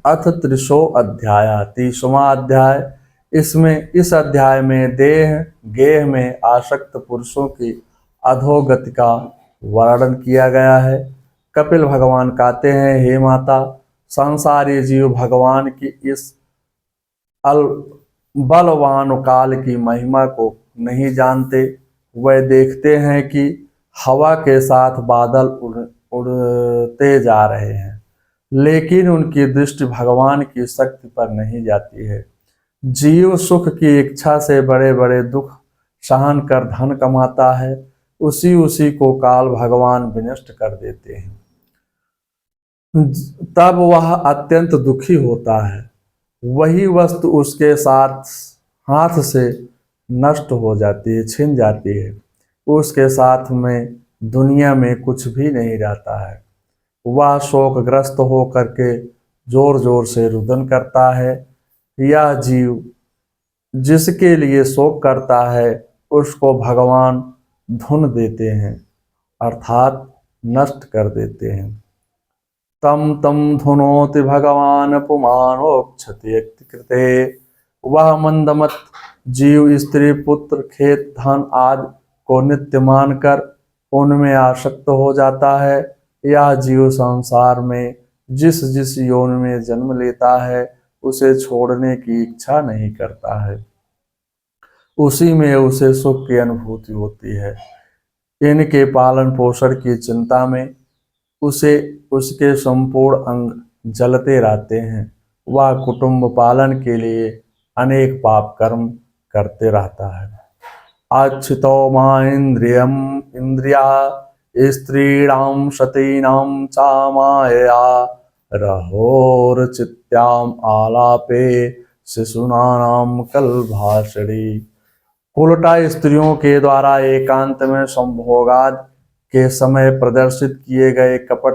अथ त्रिशो अध्याय, 30वां अध्याय। इसमें इस अध्याय में देह गेह में आसक्त पुरुषों की अधोगति का वर्णन किया गया है। कपिल भगवान कहते हैं, हे माता, संसारी जीव भगवान की इस अल बलवान काल की महिमा को नहीं जानते। वह देखते हैं कि हवा के साथ बादल उड़ते जा रहे हैं, लेकिन उनकी दृष्टि भगवान की शक्ति पर नहीं जाती है। जीव सुख की इच्छा से बड़े बड़े दुख सहन कर धन कमाता है, उसी उसी को काल भगवान विनष्ट कर देते हैं। तब वह अत्यंत दुखी होता है। वही वस्तु उसके साथ हाथ से नष्ट हो जाती है, छिन जाती है। उसके साथ में दुनिया में कुछ भी नहीं रहता है। वह शोकग्रस्त हो करके जोर जोर से रुदन करता है। यह जीव जिसके लिए शोक करता है, उसको भगवान धुन देते हैं, अर्थात नष्ट कर देते हैं। तम तम धुनोति भगवान पुमानोक्षति कृते। वह मंदमत जीव स्त्री पुत्र खेत धन आदि को नित्य मानकर उनमें आसक्त हो जाता है। यह जीव संसार में जिस जिस योनि में जन्म लेता है, उसे छोड़ने की इच्छा नहीं करता है। उसी में उसे सुख की अनुभूति होती है। इनके पालन पोषण की चिंता में उसे उसके संपूर्ण अंग जलते रहते हैं। वह कुटुंब पालन के लिए अनेक पाप कर्म करते रहता है। आच्छितो मां इंद्रियम इंद्रिया स्त्रीणां सतीनां चामायया रहोर्चित्याम आलापे शिशुनानां कलभाषणी। उल्टा स्त्रियों के द्वारा एकांत में संभोगाद के समय प्रदर्शित किए गए कपट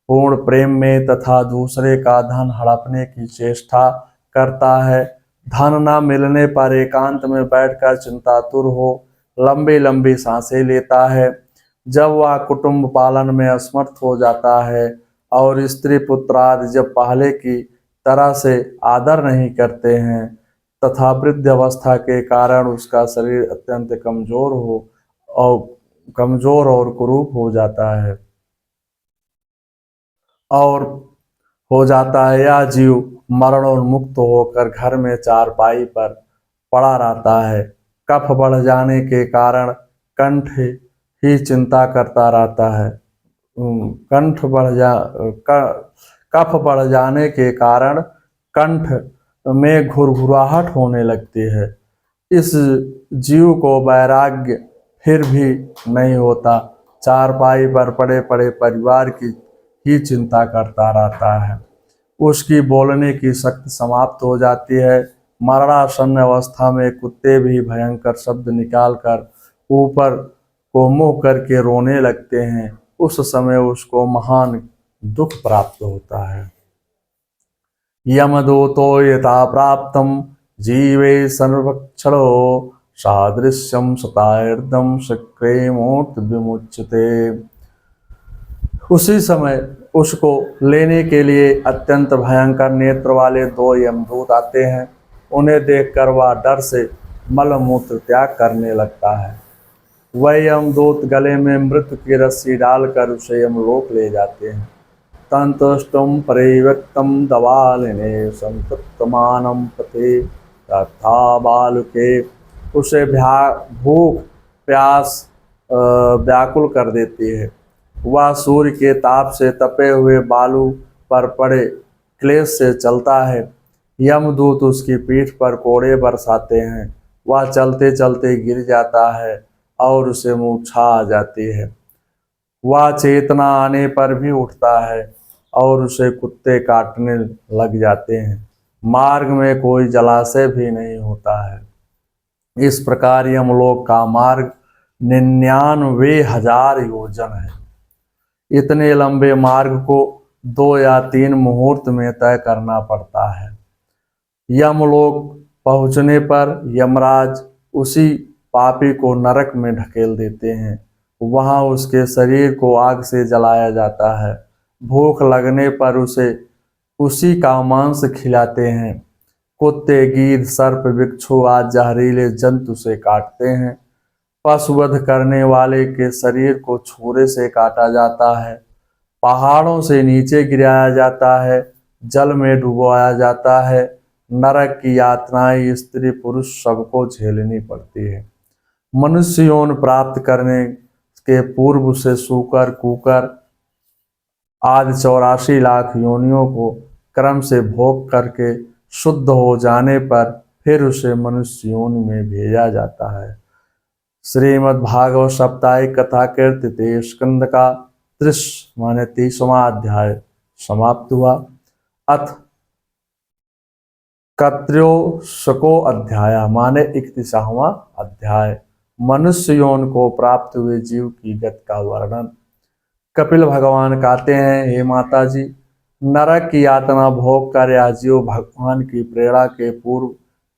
पूर्ण प्रेम में तथा दूसरे का धन हड़पने की चेष्टा करता है। धन न मिलने पर एकांत में बैठकर चिंतातुर हो लंबी लंबी सांसें लेता है। जब वह कुटुंब पालन में असमर्थ हो जाता है और स्त्री पुत्र आदि जब पहले की तरह से आदर नहीं करते हैं तथा वृद्ध अवस्था के कारण उसका शरीर अत्यंत कमजोर और कुरूप हो जाता है यह जीव मरणोन्मुक्त होकर घर में चारपाई पर पड़ा रहता है। कफ बढ़ जाने के कारण कंठ ही चिंता करता रहता है। कंठ बढ़ जा कफ बढ़ जाने के कारण कंठ में घुरघुराहट होने लगती है। इस जीव को वैराग्य फिर भी नहीं होता, चारपाई पर पड़े पड़े परिवार की ही चिंता करता रहता है। उसकी बोलने की शक्ति समाप्त हो जाती है। मरणासन्न अवस्था में कुत्ते भी भयंकर शब्द निकालकर ऊपर को मुंह करके रोने लगते हैं। उस समय उसको महान दुख प्राप्त होता है। यमदूतो यथा प्राप्तम जीवे सर्वक्षणो सादृश्यम सतार्दम शक्रे मूर्त विमुच्यते। उसी समय उसको लेने के लिए अत्यंत भयंकर नेत्र वाले 2 यमदूत आते हैं। उन्हें देखकर वह डर से मलमूत्र त्याग करने लगता है। वह यमदूत गले में मृत्यु की रस्सी डालकर उसे यमलोक ले जाते हैं। तंतुष्टुम परिव्यक्तम दवालिने संतप्तमानम पते तथा बालुके। उसे भूख प्यास व्याकुल कर देती है। वह सूर्य के ताप से तपे हुए बालू पर पड़े क्लेश से चलता है। यमदूत उसकी पीठ पर कोड़े बरसाते हैं। वह चलते चलते गिर जाता है और उसे मूर्छा आ जाती है। वह चेतना आने पर भी उठता है और उसे कुत्ते काटने लग जाते हैं। मार्ग में कोई जलाशय भी नहीं होता है। इस प्रकार यमलोक का मार्ग 99,000 योजन है। इतने लंबे मार्ग को 2 या 3 मुहूर्त में तय करना पड़ता है। यमलोक पहुंचने पर यमराज उसी पापी को नरक में ढकेल देते हैं। वहां उसके शरीर को आग से जलाया जाता है। भूख लगने पर उसे उसी का मांस खिलाते हैं। कुत्ते, गीध, सर्प, बिच्छू आदि जहरीले जंतु से काटते हैं। पशुवध करने वाले के शरीर को छुरे से काटा जाता है। पहाड़ों से नीचे गिराया जाता है। जल में डुबोया जाता है। नरक की यातनाएं स्त्री पुरुष सबको झेलनी पड़ती है। मनुष्य यौन प्राप्त करने के पूर्व से सूकर, कुकर आदि 84 लाख योनियों को क्रम से भोग करके शुद्ध हो जाने पर फिर उसे मनुष्य योनि में भेजा जाता है। श्रीमद् भागवत साप्ताहिक कथा कीर्तिते स्कंद का 30वां अध्याय समाप्त हुआ। अथ कत्र्योशको अध्याय माने 31वां अध्याय मनुष्य यौन को प्राप्त हुए जीव की गति का वर्णन। कपिल भगवान कहते हैं, हे माता जी, नरक की यातना भोग कर या जीव भगवान की प्रेरणा के पूर्व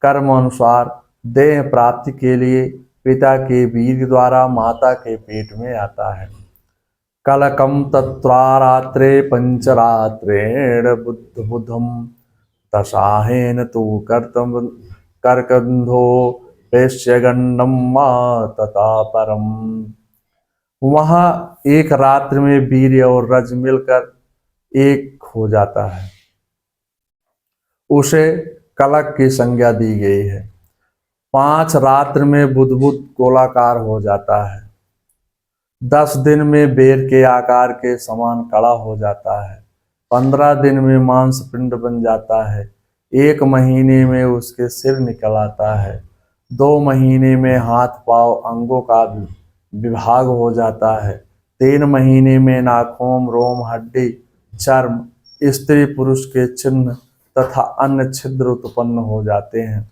कर्म अनुसार देह प्राप्ति के लिए पिता के वीर्य द्वारा माता के पेट में आता है। कलकम तत्रारात्रे पंचरात्रेण बुद्ध बुद्धम दशाहेन तु कर्तम करकंधो पेश्यगंडम मा तथा परम। वहां एक रात्र में वीर्य और रज मिलकर एक हो जाता है। उसे कलक की संज्ञा दी गई है। 5 रात्र में बुद्बुद गोलाकार हो जाता है। 10 दिन में बेर के आकार के समान कड़ा हो जाता है। 15 दिन में मांस पिंड बन जाता है। 1 महीने में उसके सिर निकल आता है। 2 महीने में हाथ पांव अंगों का विभाग हो जाता है। 3 महीने में नाखून, रोम, हड्डी, चर्म, स्त्री पुरुष के चिन्ह तथा अन्य छिद्र उत्पन्न हो जाते हैं।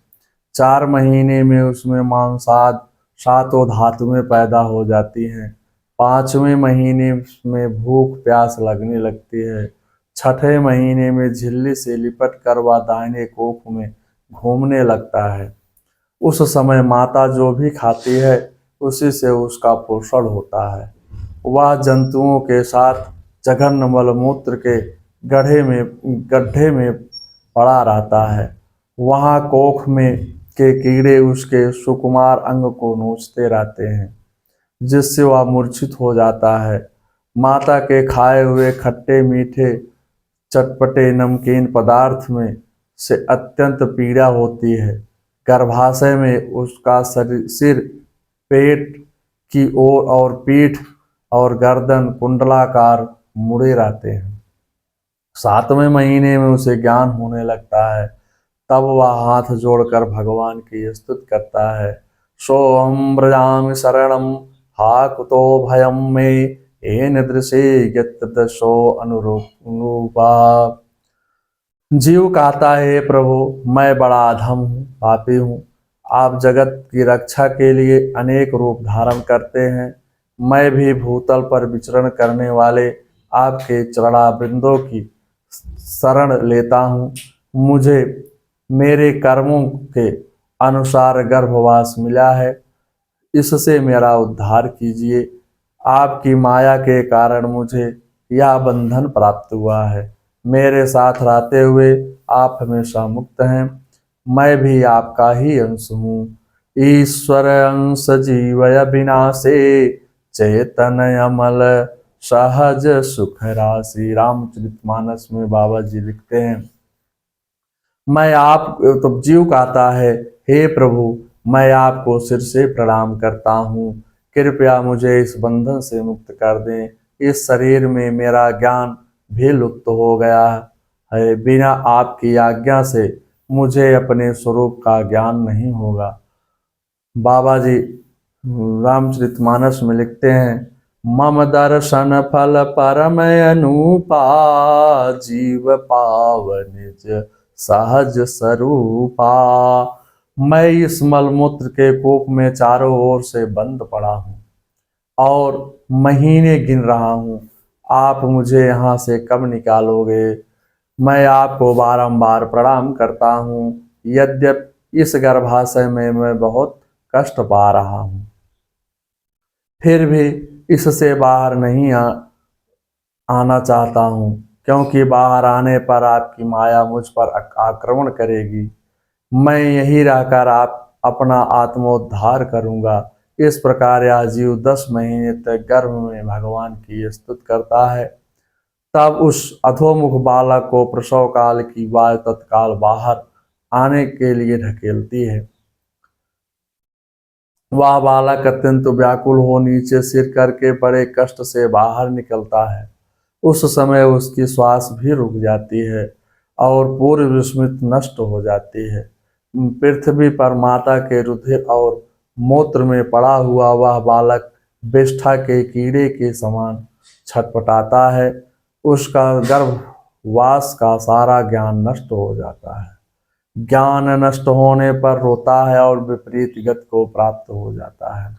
4 महीने में उसमें मांसाद 7 धातुएं पैदा हो जाती हैं। 5वें महीने में भूख प्यास लगने लगती है। 6ठे महीने में झिल्ली से लिपट कर वह दाहिने कोख में घूमने लगता है। उस समय माता जो भी खाती है उसी से उसका पोषण होता है। वह जंतुओं के साथ जघन्य मलमूत्र के गड्ढे में पड़ा रहता है। वहाँ कोख में के कीड़े उसके सुकुमार अंग को नोचते रहते हैं, जिससे वह मूर्छित हो जाता है। माता के खाए हुए खट्टे मीठे चटपटे नमकीन पदार्थ में से अत्यंत पीड़ा होती है। गर्भाशय में उसका सिर पेट की ओर और पीठ और गर्दन कुंडलाकार मुड़े रहते हैं। 7वें महीने में उसे ज्ञान होने लगता है। तब वह हाथ जोड़कर भगवान की स्तुति करता है। सोऽहं व्रजामि शरणं हा कुतो भयं मे येन दृशे यत्तदशो अनुरूपा। जीव कहता है, प्रभु, मैं बड़ा अधम हूँ, पापी हूँ। आप जगत की रक्षा के लिए अनेक रूप धारण करते हैं। मैं भी भूतल पर विचरण करने वाले आपके चरणारविंदों की शरण लेता हूँ। मुझे मेरे कर्मों के अनुसार गर्भवास मिला है, इससे मेरा उद्धार कीजिए। आपकी माया के कारण मुझे यह बंधन प्राप्त हुआ है। मेरे साथ रहते हुए आप हमेशा मुक्त हैं। मैं भी आपका ही अंश हूँ। ईश्वर अंश जीवय विनाशे चैतन्य अमल सहज सुख राशि। रामचरितमानस में बाबा जी लिखते हैं, मैं आप तो जीव कहता है, हे प्रभु, मैं आपको सिर से प्रणाम करता हूँ। कृपया मुझे इस बंधन से मुक्त कर दें। इस शरीर में मेरा ज्ञान भी लुप्त हो गया है। बिना आपकी आज्ञा से मुझे अपने स्वरूप का ज्ञान नहीं होगा। बाबा जी रामचरितमानस में लिखते हैं, मम दर्शन फल परम अनुपा जीव पावन निज सहज स्वरूपा। मैं इस मलमूत्र के कूप में चारों ओर से बंद पड़ा हूँ और महीने गिन रहा हूँ। आप मुझे यहाँ से कब निकालोगे? मैं आपको बारंबार प्रणाम करता हूँ, यद्यपि इस गर्भाशय में मैं बहुत कष्ट पा रहा हूँ, फिर भी इससे बाहर नहीं आना चाहता हूँ। क्योंकि बाहर आने पर आपकी माया मुझ पर आक्रमण करेगी। मैं यहीं रहकर आप अपना आत्मोद्धार करूंगा। इस प्रकार यह जीव 10 महीने तक गर्भ में भगवान की स्तुति करता है। तब उस अधोमुख बालक को प्रसव काल की वायु तत्काल बाहर आने के लिए ढकेलती है। वह बालक अत्यंत व्याकुल हो नीचे सिर करके बड़े कष्ट से बाहर निकलता है। उस समय उसकी श्वास भी रुक जाती है और पूरी विस्मृति नष्ट हो जाती है। पृथ्वी पर माता के रुधिर और मूत्र में पड़ा हुआ वह बालक विष्ठा के कीड़े के समान छटपटाता है। उसका गर्भवास का सारा ज्ञान नष्ट हो जाता है। ज्ञान नष्ट होने पर रोता है और विपरीत गति को प्राप्त हो जाता है।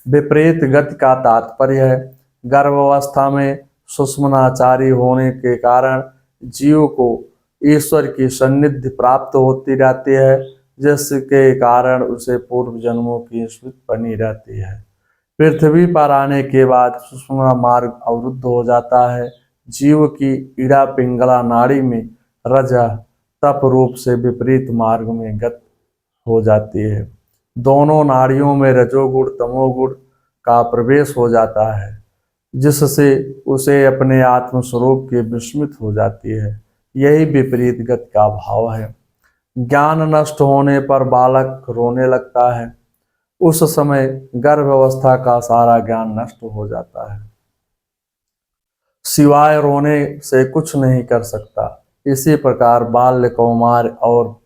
विपरीत गति का तात्पर्य है गर्भावस्था में सुषुम्नाचारी होने के कारण जीव को ईश्वर की सन्निधि प्राप्त होती रहती है, जिसके कारण उसे पूर्व जन्मों की स्मृति बनी रहती है। पृथ्वी पर आने के बाद सुषुम्ना मार्ग अवरुद्ध हो जाता है। जीव की इड़ा पिंगला नाड़ी में रज तप रूप से विपरीत मार्ग में गत हो जाती है। दोनों नाड़ियों में रजोगुण तमोगुण का प्रवेश हो जाता है, जिससे उसे अपने आत्म स्वरूप की विस्मृत हो जाती है। यही विपरीत गति का भाव है। ज्ञान नष्ट होने पर बालक रोने लगता है। उस समय गर्भावस्था का सारा ज्ञान नष्ट हो जाता है, सिवाय रोने से कुछ नहीं कर सकता। इसी प्रकार बाल्य कौमार और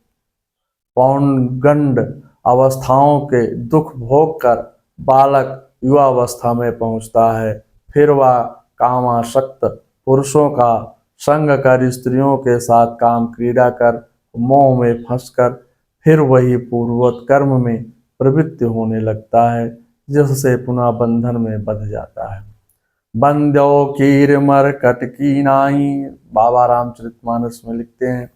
पौगंड अवस्थाओं के दुख भोग कर बालक युवावस्था में पहुंचता है। फिर वह कामासक्त पुरुषों का संग कर स्त्रियों के साथ काम क्रीड़ा कर मोह में फंसकर फिर वही पूर्ववत कर्म में प्रवृत्ति होने लगता है, जिससे पुनः बंधन में बंध जाता है। बंद्यो कीर मर कटकी नाई, बाबा रामचरितमानस में लिखते हैं।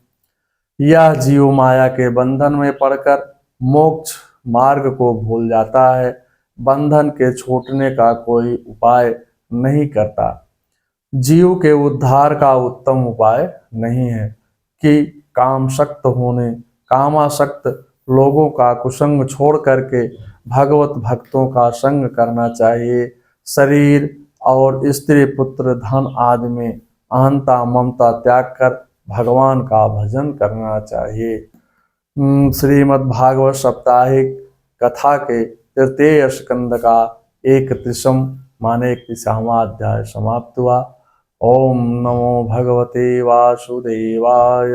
यह जीव माया के बंधन में पड़कर मोक्ष मार्ग को भूल जाता है। बंधन के छूटने का कोई उपाय नहीं करता। जीव के उद्धार का उत्तम उपाय नहीं है कि कामासक्त लोगों का कुसंग छोड़ करके भगवत भक्तों का संग करना चाहिए। शरीर और स्त्री पुत्र धन आदि में अहंता ममता त्याग कर भगवान का भजन करना चाहिए। श्रीमद् भागवत साप्ताहिक कथा के तृतीय स्कंद का 31 माने 31वां अध्याय समाप्त हुआ। ओम नमो भगवते वासुदेवाय।